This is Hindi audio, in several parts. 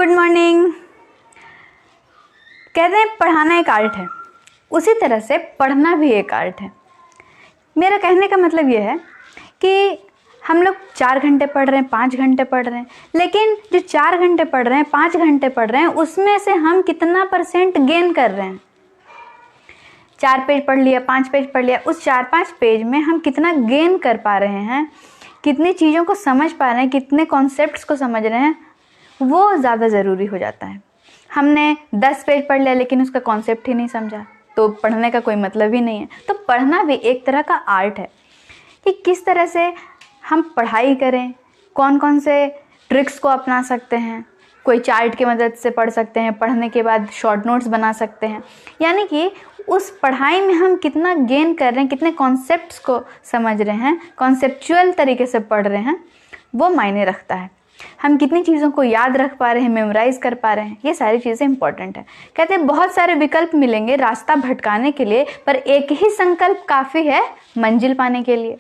Good morning. कहते हैं पढ़ाना एक आर्ट है, उसी तरह से पढ़ना भी एक आर्ट है। मेरा कहने का मतलब ये है कि हम लोग 4 घंटे पढ़ रहे हैं, 5 घंटे पढ़ रहे हैं, लेकिन जो 4 घंटे पढ़ रहे हैं, 5 घंटे पढ़ रहे हैं, उसमें से हम कितना % गेन कर रहे हैं। 4 पेज पढ़ लिया, 5 पेज पढ़ लिया, उस 4-5 पेज में हम कितना गेन कर पा रहे हैं, कितनी चीज़ों को समझ पा रहे हैं, कितने कॉन्सेप्ट्स को समझ रहे हैं, वो ज़्यादा ज़रूरी हो जाता है। हमने 10 पेज पढ़ लिया लेकिन उसका कॉन्सेप्ट ही नहीं समझा, तो पढ़ने का कोई मतलब ही नहीं है। तो पढ़ना भी एक तरह का आर्ट है कि किस तरह से हम पढ़ाई करें, कौन कौन से ट्रिक्स को अपना सकते हैं। कोई चार्ट की मदद से पढ़ सकते हैं, पढ़ने के बाद शॉर्ट नोट्स बना सकते हैं। यानी कि उस पढ़ाई में हम कितना गेन कर रहे हैं, कितने कॉन्सेप्ट्स को समझ रहे हैं, कॉन्सेप्चुअल तरीके से पढ़ रहे हैं, वो मायने रखता है। हम कितनी चीज़ों को याद रख पा रहे हैं, मेमोराइज कर पा रहे हैं, ये सारी चीज़ें इंपॉर्टेंट है। कहते हैं बहुत सारे विकल्प मिलेंगे रास्ता भटकाने के लिए, पर एक ही संकल्प काफ़ी है मंजिल पाने के लिए।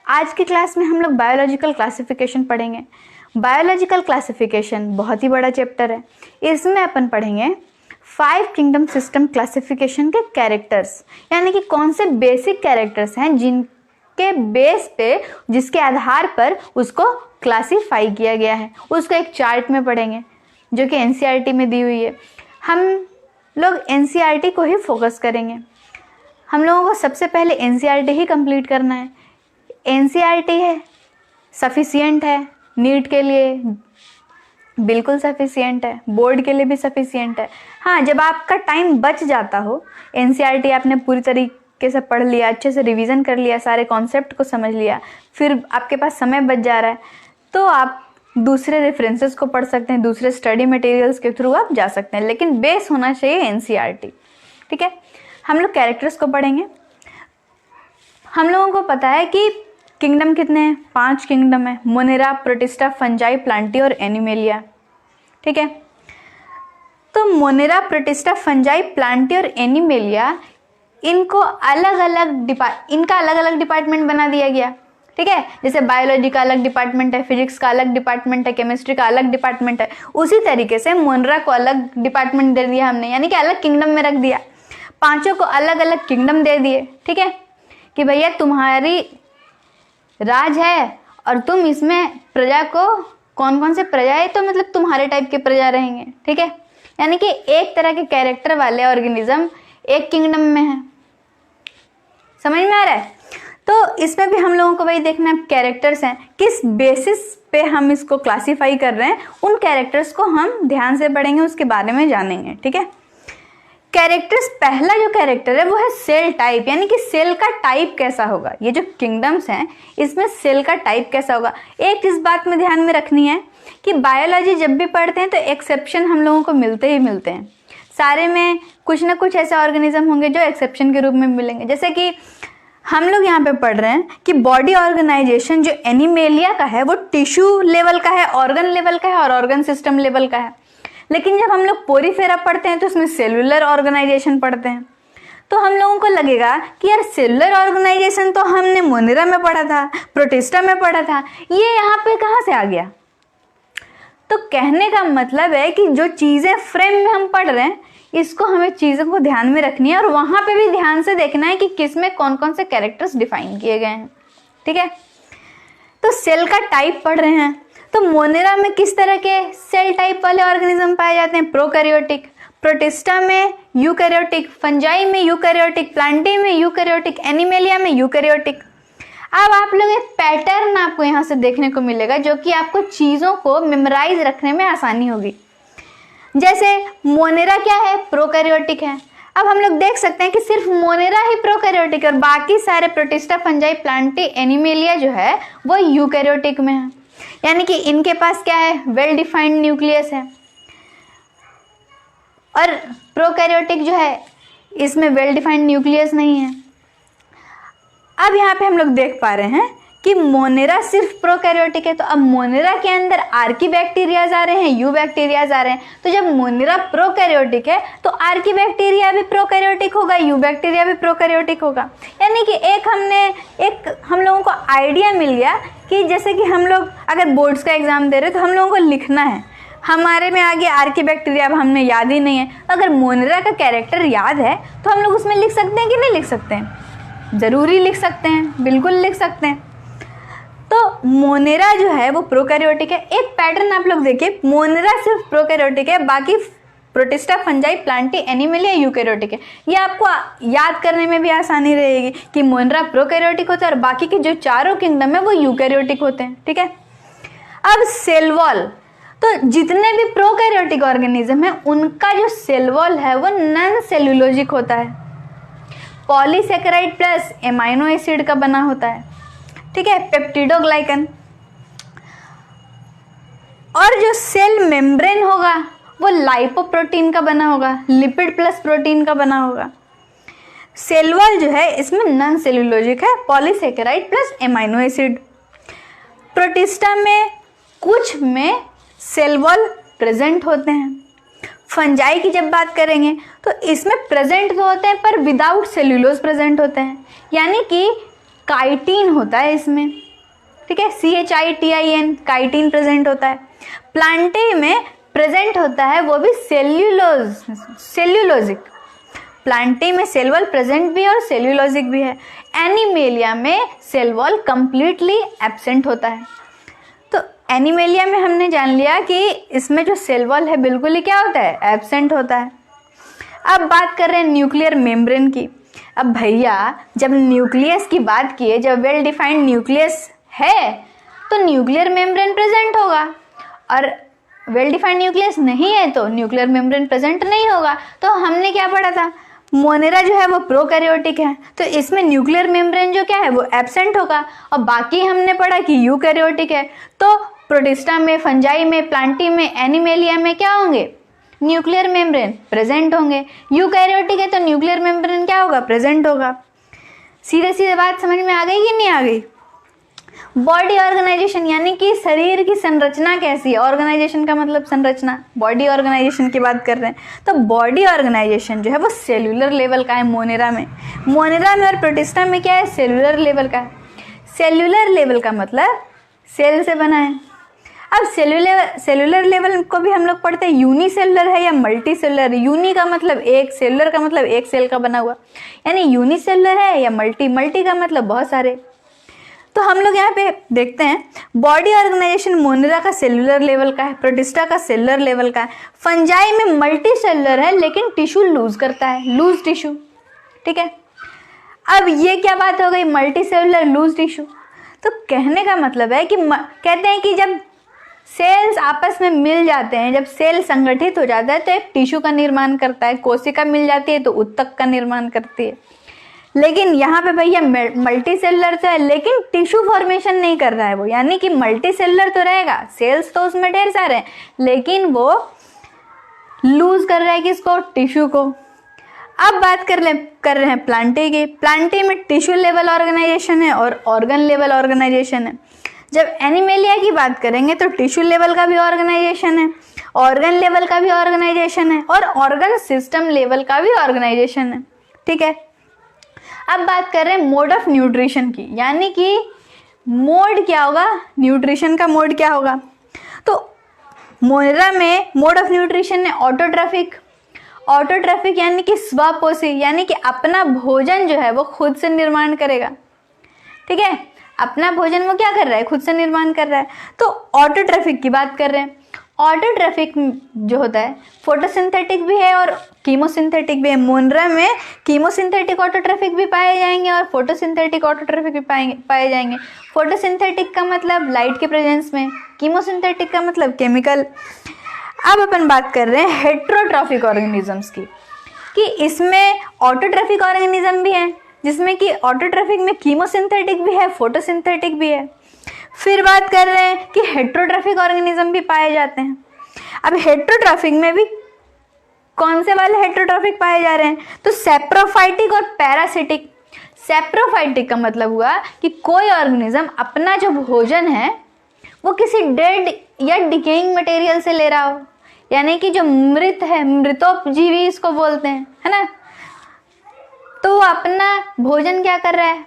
आज की क्लास में हम लोग बायोलॉजिकल क्लासिफिकेशन पढ़ेंगे। बायोलॉजिकल क्लासिफिकेशन बहुत ही बड़ा चैप्टर है। इसमें अपन पढ़ेंगे 5 किंगडम सिस्टम क्लासिफिकेशन के कैरेक्टर्स, यानी कि कौन से बेसिक कैरेक्टर्स हैं जिनके बेस पे, जिसके आधार पर उसको क्लासीफाई किया गया है। उसको एक चार्ट में पढ़ेंगे जो कि एनसीईआरटी में दी हुई है। हम लोग एनसीईआरटी को ही फोकस करेंगे। हम लोगों को सबसे पहले एनसीईआरटी ही कंप्लीट करना है। एनसीईआरटी है सफिशिएंट है, नीट के लिए बिल्कुल सफिशिएंट है, बोर्ड के लिए भी सफिशिएंट है। हाँ, जब आपका टाइम बच जाता हो, एनसीईआरटी आपने पूरी तरीके से पढ़ लिया, अच्छे से रिवीजन कर लिया, सारे कॉन्सेप्ट को समझ लिया, फिर आपके पास समय बच जा रहा है, तो आप दूसरे रेफरेंसेस को पढ़ सकते हैं, दूसरे स्टडी मटेरियल्स के थ्रू आप जा सकते हैं, लेकिन बेस होना चाहिए एनसीईआरटी। ठीक है, हम लोग कैरेक्टर्स को पढ़ेंगे। हम लोगों को पता है कि किंगडम कितने हैं, 5 किंगडम है, मोनेरा, प्रोटिस्टा, फंजाई, प्लांटी और एनिमेलिया। ठीक है, तो मोनेरा, प्रोटिस्टा, फंजाई, प्लांटी और एनिमेलिया, इनको इनका अलग अलग डिपार्टमेंट बना दिया गया। ठीक है, जैसे बायोलॉजी का अलग डिपार्टमेंट है, फिजिक्स का अलग डिपार्टमेंट है, केमिस्ट्री का अलग डिपार्टमेंट है, उसी तरीके से मोनेरा को अलग डिपार्टमेंट दे दिया हमने, यानी कि अलग किंगडम में रख दिया। 5 को अलग अलग किंगडम दे दिए। ठीक है, कि भैया तुम्हारी राज है और तुम इसमें प्रजा को, कौन कौन से प्रजा है, तो मतलब तुम्हारे टाइप के प्रजा रहेंगे। ठीक है, यानी कि एक तरह के कैरेक्टर वाले ऑर्गेनिज्म एक किंगडम में है। समझ में आ रहा है? तो इसमें भी हम लोगों को वही देखना है, कैरेक्टर्स हैं, किस बेसिस पे हम इसको क्लासीफाई कर रहे हैं, उन कैरेक्टर्स को हम ध्यान से पढ़ेंगे, उसके बारे में जानेंगे। ठीक है, कैरेक्टर्स, पहला जो कैरेक्टर है वो है सेल टाइप, यानी कि सेल का टाइप कैसा होगा। ये जो किंगडम्स हैं इसमें सेल का टाइप कैसा होगा। एक इस बात में ध्यान में रखनी है कि बायोलॉजी जब भी पढ़ते हैं तो एक्सेप्शन हम लोगों को मिलते ही मिलते हैं। सारे में कुछ ना कुछ ऐसे ऑर्गेनिज्म होंगे जो एक्सेप्शन के रूप में मिलेंगे। जैसे कि हम लोग यहाँ पे पढ़ रहे हैं कि बॉडी ऑर्गेनाइजेशन जो एनिमेलिया का है वो टिश्यू लेवल का है, ऑर्गन लेवल का है और ऑर्गन सिस्टम लेवल का है। लेकिन जब हम लोग पोरीफेरा पढ़ते हैं तो उसमें सेलुलर ऑर्गेनाइजेशन पढ़ते हैं, तो हम लोगों को लगेगा कि यार सेलुलर ऑर्गेनाइजेशन तो हमने मोनेरा में पढ़ा था, प्रोटिस्टा में पढ़ा था, ये यहाँ पे कहाँ से आ गया। तो कहने का मतलब है कि जो चीज़ें फ्रेम में हम पढ़ रहे हैं, इसको हमें चीज़ों को ध्यान में रखनी है और वहाँ पे भी ध्यान से देखना है कि किस में कौन कौन से कैरेक्टर्स डिफाइन किए गए हैं। ठीक है, तो सेल का टाइप पढ़ रहे हैं, तो मोनेरा में किस तरह के सेल टाइप वाले ऑर्गेनिज्म पाए जाते हैं, प्रोकैरियोटिक, प्रोटिस्टा में यूकैरियोटिक, फंजाई में यूकैरियोटिक, प्लांटी में यूकैरियोटिक, एनिमेलिया में यूकैरियोटिक। अब आप लोग एक पैटर्न आपको यहाँ से देखने को मिलेगा जो कि आपको चीज़ों को मेमोराइज रखने में आसानी होगी। जैसे मोनेरा क्या है, प्रोकैरियोटिक है। अब हम लोग देख सकते हैं कि सिर्फ मोनेरा ही प्रोकैरियोटिक है और बाकी सारे प्रोटिस्टा, फंजाई, प्लांटी, एनिमेलिया जो है वो यूकैरियोटिक में है। यानी कि इनके पास क्या है, वेल डिफाइंड न्यूक्लियस है, और प्रोकैरियोटिक जो है इसमें वेल डिफाइंड न्यूक्लियस नहीं है। अब यहाँ पे हम लोग देख पा रहे हैं कि मोनेरा सिर्फ प्रोकैरियोटिक है, तो अब मोनेरा के अंदर आर्की बैक्टीरियाज आ रहे हैं, यू बैक्टीरियाज आ रहे हैं। तो जब मोनेरा प्रोकैरियोटिक है तो आर्की बैक्टीरिया भी प्रोकैरियोटिक होगा, यू बैक्टीरिया भी प्रोकैरियोटिक होगा। यानी कि एक हम लोगों को आइडिया मिल गया कि जैसे कि हम लोग अगर बोर्ड्स का एग्जाम दे रहे हैं तो हम लोगों को लिखना है, हमारे में आ गया आर्कीबैक्टीरिया, अब हमें याद ही नहीं है। अगर मोनेरा का कैरेक्टर याद है तो हम लोग उसमें लिख सकते हैं कि नहीं लिख सकते हैं? ज़रूरी लिख सकते हैं, बिल्कुल लिख सकते हैं। तो मोनेरा जो है वो प्रोकैरियोटिक है। एक पैटर्न आप लोग देखिए, मोनेरा सिर्फ प्रोकैरियोटिक है, बाकी प्रोटिस्टा, फंजाई, प्लांटी, एनिमल या यूकैरियोटिक है। ये आपको याद करने में भी आसानी रहेगी कि मोनेरा प्रोकैरियोटिक होता है और बाकी के जो चारों किंगडम है वो यूकैरियोटिक होते हैं, ठीक है। अब सेल वॉल, तो जितने भी प्रोकैरियोटिक ऑर्गेनिज्म है उनका जो सेल वॉल है वो नॉन सेल्यूलोजिक होता है, पॉलीसेकेराइड प्लस एमाइनो एसिड का बना होता है, ठीक है, पेप्टिडोग्लाइकन। और जो सेल मेम्ब्रेन होगा वो लाइपोप्रोटीन का बना होगा, लिपिड प्लस प्रोटीन का बना होगा। सेल वॉल जो है इसमें नॉन सेल्यूलोजिक है, polysaccharide plus amino acid. Protista में कुछ में सेल वॉल प्रेजेंट होते हैं। फंजाई की जब बात करेंगे तो इसमें प्रेजेंट तो होते हैं पर विदाउट सेल्यूलोज प्रेजेंट होते हैं, यानी कि काइटिन होता है इसमें, ठीक है, CHITIN, काइटिन प्रेजेंट होता है। प्लांटे में प्रेजेंट होता है वो भी सेल्यूलोजिक। प्लांटे में सेल वॉल प्रेजेंट भी है और सेल्यूलोजिक भी है। एनिमेलिया में सेल वॉल कंप्लीटली एब्सेंट होता है। तो एनिमेलिया में हमने जान लिया कि इसमें जो सेल वॉल है बिल्कुल ही क्या होता है, एब्सेंट होता है। अब बात कर रहे हैं न्यूक्लियर मेम्ब्रेन की। अब भैया जब न्यूक्लियस की बात किए, जब वेल डिफाइंड न्यूक्लियस है तो न्यूक्लियर मेम्ब्रेन प्रेजेंट होगा, और वेल डिफाइंड न्यूक्लियस नहीं है तो न्यूक्लियर मेम्ब्रेन प्रेजेंट नहीं होगा। तो हमने क्या पढ़ा था, मोनेरा जो है वो प्रोकैरियोटिक है तो इसमें न्यूक्लियर मेम्ब्रेन जो क्या है वो एब्सेंट होगा, और बाकी हमने पढ़ा कि यूकैरियोटिक है तो प्रोटिस्टा में, फंजाई में, प्लांटी में, एनिमेलिया में क्या होंगे, न्यूक्लियर मेम्ब्रेन प्रेजेंट होंगे। यूकैरियोटिक है तो न्यूक्लियर मेम्ब्रेन क्या होगा, प्रेजेंट होगा। सीधे सीधे बात समझ में आ गई कि नहीं आ गई? बॉडी ऑर्गेनाइजेशन यानी कि शरीर की संरचना कैसी है, ऑर्गेनाइजेशन का मतलब संरचना, बॉडी ऑर्गेनाइजेशन की बात कर रहे हैं। तो बॉडी ऑर्गेनाइजेशन जो है वो सेल्यूलर लेवल का है मोनेरा में। मोनेरा में और प्रोटिस्टा में क्या है, सेल्यूलर लेवल का है। सेल्यूलर लेवल का मतलब सेल से बना है। अब सेल्यूलर लेवल को भी हम लोग पढ़ते हैं यूनिसेलुलर है या मल्टी सेलुलर। यूनी का मतलब एक, सेलुलर का मतलब एक सेल का बना हुआ, यानी यूनिसेलुलर है या मल्टी, मल्टी का मतलब बहुत सारे। तो हम लोग यहाँ पे देखते हैं बॉडी ऑर्गेनाइजेशन मोनेरा का सेलुलर लेवल का है, प्रोटिस्टा का सेलुलर लेवल का है। फंजाई में मल्टी सेलुलर है लेकिन टिश्यू लूज करता है, लूज टिश्यू, ठीक है। अब ये क्या बात हो गई, मल्टी सेलुलर लूज टिश्यू। तो कहने का मतलब है कि कहते हैं कि जब सेल्स आपस में मिल जाते हैं, जब सेल संगठित हो जाता है तो एक टिश्यू का निर्माण करता है। कोशिका मिल जाती है तो उत्तक का निर्माण करती है। लेकिन यहाँ पे भैया मल्टी सेलुलर तो है लेकिन टिश्यू फॉर्मेशन नहीं कर रहा है वो, यानी कि मल्टी सेलुलर तो रहेगा, सेल्स तो उसमें ढेर सारे हैं लेकिन वो लूज कर रहा है किसको, टिश्यू को। अब बात कर रहे हैं प्लांटे की। प्लांटे में टिश्यू लेवल ऑर्गेनाइजेशन है और ऑर्गन लेवल ऑर्गेनाइजेशन है। जब एनिमेलिया की बात करेंगे तो टिश्यू लेवल का भी ऑर्गेनाइजेशन है, ऑर्गन लेवल का भी ऑर्गेनाइजेशन है और ऑर्गन सिस्टम लेवल का भी ऑर्गेनाइजेशन है, ठीक है। अब बात कर रहे हैं मोड ऑफ न्यूट्रिशन की, यानी कि मोड क्या होगा, न्यूट्रिशन का मोड क्या होगा। तो मोनेरा में मोड ऑफ न्यूट्रिशन है ऑटोट्रॉफिक। ऑटोट्रॉफिक यानी कि स्वपोषी, यानी कि अपना भोजन जो है वो खुद से निर्माण करेगा, ठीक है। अपना भोजन वो क्या कर रहा है, खुद से निर्माण कर रहा है। तो ऑटोट्रॉफिक की बात कर रहे हैं। ऑटोट्रॉफिक जो होता है फोटोसिंथेटिक भी है और कीमोसिंथेटिक भी है। मोनेरा में कीमोसिंथेटिक ऑटोट्रॉफिक भी पाए जाएंगे और फोटोसिंथेटिक ऑटोट्रॉफिक भी पाए जाएंगे। फोटोसिंथेटिक का मतलब लाइट के प्रेजेंस में, कीमोसिंथेटिक का मतलब केमिकल। अब अपन बात कर रहे हैं हेट्रोट्रॉफिक ऑर्गेनिजम्स की, कि इसमें ऑटोट्रॉफिक ऑर्गेनिज्म भी है जिसमें कि ऑटोट्रॉफिक में कीमोसिंथेटिक भी है, फोटोसिंथेटिक भी है। फिर बात कर रहे हैं कि हेट्रोट्रॉफिक ऑर्गेनिज्म भी पाए जाते हैं। अब हेट्रोट्रॉफिक में भी कौन से वाले हेट्रोट्रॉफिक पाए जा रहे हैं, तो सेप्रोफाइटिक और पैरासिटिक। सेप्रोफाइटिक का मतलब हुआ कि कोई ऑर्गेनिज्म अपना जो भोजन है वो किसी डेड या डिकेइंग मटेरियल से ले रहा हो, यानी कि जो मृत है, मृतोपजीवी इसको बोलते हैं, है ना। तो वो अपना भोजन क्या कर रहा है,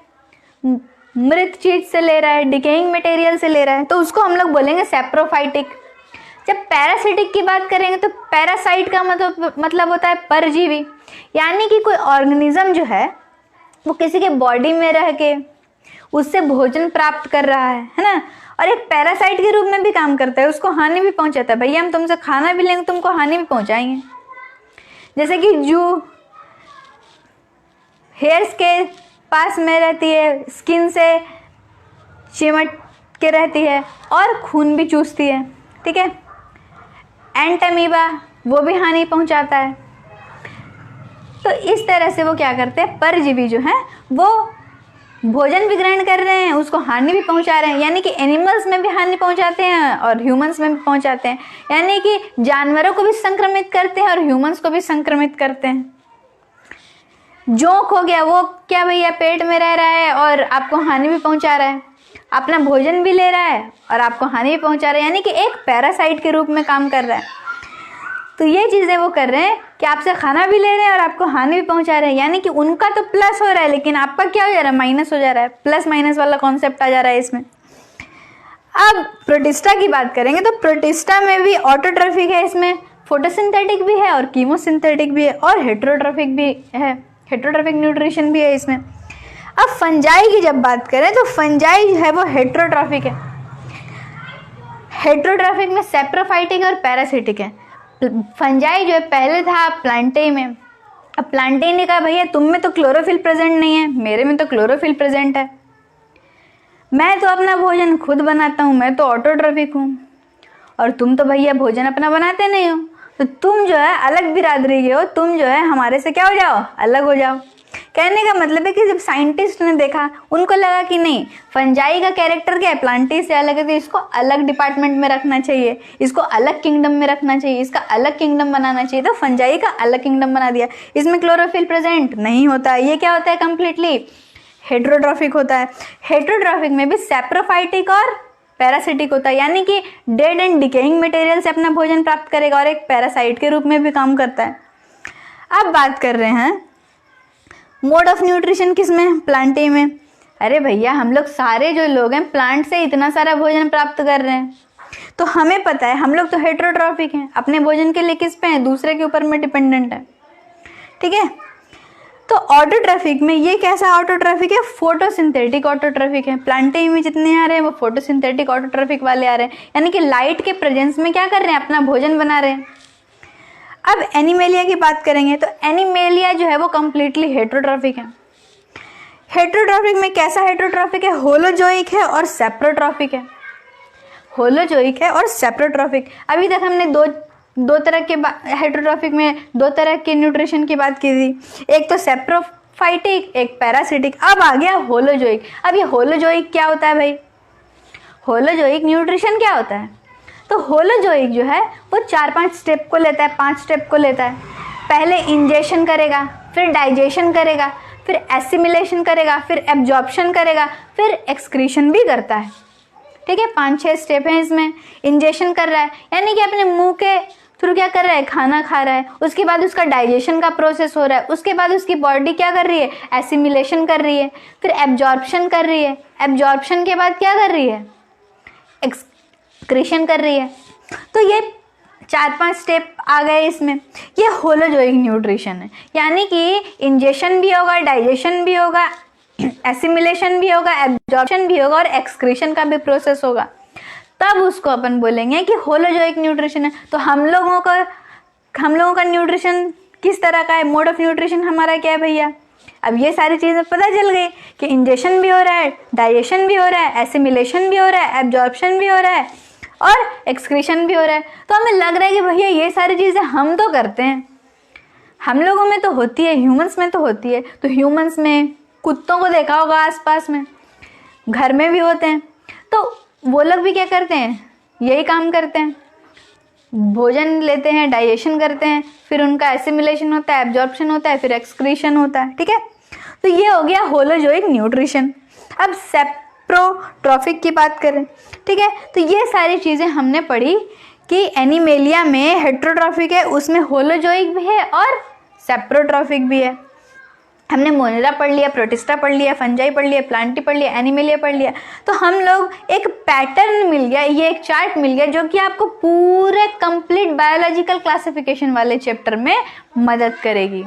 मृत चीज से ले रहा है, डिकेइंग मटेरियल से ले रहा है, तो उसको हम लोग बोलेंगे सेप्रोफाइटिक। जब पैरासिटिक की बात करेंगे तो पैरासाइट का मतलब होता है परजीवी, यानी कि कोई ऑर्गेनिज्म जो है वो किसी के बॉडी में रह के उससे भोजन प्राप्त कर रहा है ना, और एक पैरासाइट के रूप में भी काम करता है, उसको हानि भी पहुंचाता है। भैया हम तुमसे खाना भी लेंगे तुमको हानि भी पहुंचाएंगे। जैसे कि जू हेयर्स के पास में रहती है, स्किन से चिमट के रहती है और खून भी चूसती है, ठीक है। एंट अमीबा वो भी हानि पहुंचाता है। तो इस तरह से वो क्या करते हैं, परजीवी जो हैं वो भोजन भी ग्रहण कर रहे हैं, उसको हानि भी पहुंचा रहे हैं, यानी कि एनिमल्स में भी हानि पहुंचाते हैं और ह्यूमंस में भी पहुंचाते हैं, यानी कि जानवरों को भी संक्रमित करते हैं और ह्यूमंस को भी संक्रमित करते हैं। जोंक हो गया, वो क्या भैया पेट में रह रहा है और आपको हानि भी पहुंचा रहा है, अपना भोजन भी ले रहा है और आपको हानि भी पहुंचा रहा है, यानी कि एक पैरासाइट के रूप में काम कर रहा है। तो ये चीज़ें वो कर रहे हैं कि आपसे खाना भी ले रहे हैं और आपको हानि भी पहुंचा रहे हैं, यानी कि उनका तो प्लस हो रहा है लेकिन आपका क्या हो जा रहा है, माइनस हो जा रहा है। प्लस माइनस वाला कॉन्सेप्ट आ जा रहा है इसमें। अब प्रोटिस्टा की बात करेंगे तो प्रोटिस्टा में भी ऑटोट्रॉफिक है, इसमें फोटोसिंथेटिक भी है और कीमोसिंथेटिक भी है और हेटेरोट्रॉफिक भी है, हेटेरोट्रॉफिक न्यूट्रिशन भी है इसमें। अब फंजाई की जब बात करें तो फंजाई जो है वो हेटेरोट्रॉफिक है। हेटेरोट्रॉफिक में सेप्रोफाइटिक और पैरासिटिक है। फंजाई जो है पहले था प्लांटे में, अब प्लांटे ने कहा भैया तुम में तो क्लोरोफिल प्रेजेंट नहीं है, मेरे में तो क्लोरोफिल प्रेजेंट है, मैं तो अपना भोजन खुद बनाता हूँ, मैं तो ऑटोट्रॉफिक हूँ, और तुम तो भैया भोजन अपना बनाते नहीं हो, तो तुम जो है अलग बिरादरी के हो, तुम जो है हमारे से क्या हो जाओ, अलग हो जाओ। कहने का मतलब है कि जब साइंटिस्ट ने देखा उनको लगा कि नहीं, फंजाई का कैरेक्टर क्या है, प्लांटी से अलग है, तो इसको अलग डिपार्टमेंट में रखना चाहिए, इसको अलग किंगडम में रखना चाहिए, इसका अलग किंगडम बनाना चाहिए। तो फंजाई का अलग किंगडम बना दिया। इसमें क्लोरोफिल प्रेजेंट नहीं होता है, ये क्या होता है, कंप्लीटली हेटेरोट्रॉफिक होता है। हेटेरोट्रॉफिक में भी सेप्रोफाइटिक और पैरासिटिक होता है, यानी कि डेड एंड डिकेइंग मटेरियल से अपना भोजन प्राप्त करेगा और एक पैरासाइट के रूप में भी काम करता है। अब बात कर रहे हैं मोड ऑफ न्यूट्रिशन किसमें, प्लांटे में। अरे भैया हम लोग सारे जो लोग हैं प्लांट से इतना सारा भोजन प्राप्त कर रहे हैं, तो हमें पता है हम लोग तो हेटेरोट्रॉफिक हैं, अपने भोजन के लिए किस पे हैं, दूसरे के ऊपर में डिपेंडेंट है, ठीक है। तो ऑटोट्रॉफिक में ये कैसा ऑटोट्रॉफिक है, फोटोसिंथेटिक ऑटोट्रॉफिक है। प्लांटे में जितने आ रहे हैं वो फोटोसिंथेटिक ऑटोट्रॉफिक वाले आ रहे हैं, यानी कि लाइट के प्रेजेंस में क्या कर रहे हैं, अपना भोजन बना रहे हैं। अब एनिमेलिया की बात करेंगे तो एनिमेलिया जो है वो कंप्लीटली हेटेरोट्रॉफिक है। हेटेरोट्रॉफिक में कैसा हेटेरोट्रॉफिक है, होलोजोइक है और सेप्रोट्रॉफिक है। होलोजोइक है और सेप्रोट्रॉफिक। अभी तक हमने दो तरह के हेटेरोट्रॉफिक में दो तरह के न्यूट्रिशन की बात की थी, एक तो सेप्रोफाइटिक, एक पैरासिटिक। अब आ गया होलोजोइक। अब ये होलोजोइक क्या होता है भाई, होलोजोइक न्यूट्रिशन क्या होता है, तो होलोजोइक जो है वो 4-5 स्टेप को लेता है, 5 स्टेप को लेता है। पहले इंजेशन करेगा, फिर डाइजेशन करेगा, फिर एसिमिलेशन करेगा, फिर एब्जॉर्प्शन करेगा, फिर एक्सक्रीशन भी करता है, ठीक है। 5-6 स्टेप हैं इसमें। इंजेशन कर रहा है यानी कि अपने मुंह के थ्रू क्या कर रहा है, खाना खा रहा है, उसके बाद उसका डाइजेशन का प्रोसेस हो रहा है, उसके बाद उसकी बॉडी क्या कर रही है, एसिमिलेशन कर रही है, फिर एब्जॉर्प्शन कर रही है, एब्जॉर्प्शन के बाद क्या कर रही है, एक्सक्रीशन कर रही है। तो ये 4-5 स्टेप आ गए इसमें। ये होलोजोइक न्यूट्रिशन है, यानी कि इंजेशन भी होगा, डाइजेशन भी होगा, एसिमिलेशन भी होगा, एब्जॉर्प्शन भी होगा और एक्सक्रीशन का भी प्रोसेस होगा, तब उसको अपन बोलेंगे कि होलोजोइक न्यूट्रिशन है। तो हम लोगों का न्यूट्रिशन किस तरह का है, मोड ऑफ न्यूट्रिशन हमारा क्या है भैया। अब ये सारी चीज़ें पता चल गई कि इंजेशन भी हो रहा है, डाइजेशन भी हो रहा है, एसिमिलेशन भी हो रहा है, एब्जॉर्प्शन भी हो रहा है और एक्सक्रीशन भी हो रहा है। तो हमें लग रहा है कि भैया ये सारी चीज़ें हम तो करते हैं, हम लोगों में तो होती है, ह्यूमंस में तो होती है। तो ह्यूमंस में कुत्तों को देखा होगा आसपास में, घर में भी होते हैं, तो वो लोग भी क्या करते हैं, यही काम करते हैं, भोजन लेते हैं, डाइजेशन करते हैं, फिर उनका एसिमिलेशन होता है, एब्जॉर्प्शन होता है, फिर एक्सक्रीशन होता है, ठीक है। तो ये हो गया होलोजोइक न्यूट्रिशन। अब सेप्रोट्रॉफिक की बात करें, ठीक है, तो ये सारी चीज़ें हमने पढ़ी कि एनिमेलिया में हेटेरोट्रॉफिक है, उसमें होलोजोइक भी है और सेप्रोट्रॉफिक भी है। हमने मोनेरा पढ़ लिया, प्रोटिस्टा पढ़ लिया, फंजाई पढ़ लिया, प्लांटी पढ़ लिया, एनिमेलिया पढ़ लिया, तो हम लोग एक पैटर्न मिल गया, ये एक चार्ट मिल गया जो कि आपको पूरे कंप्लीट बायोलॉजिकल क्लासिफिकेशन वाले चैप्टर में मदद करेगी।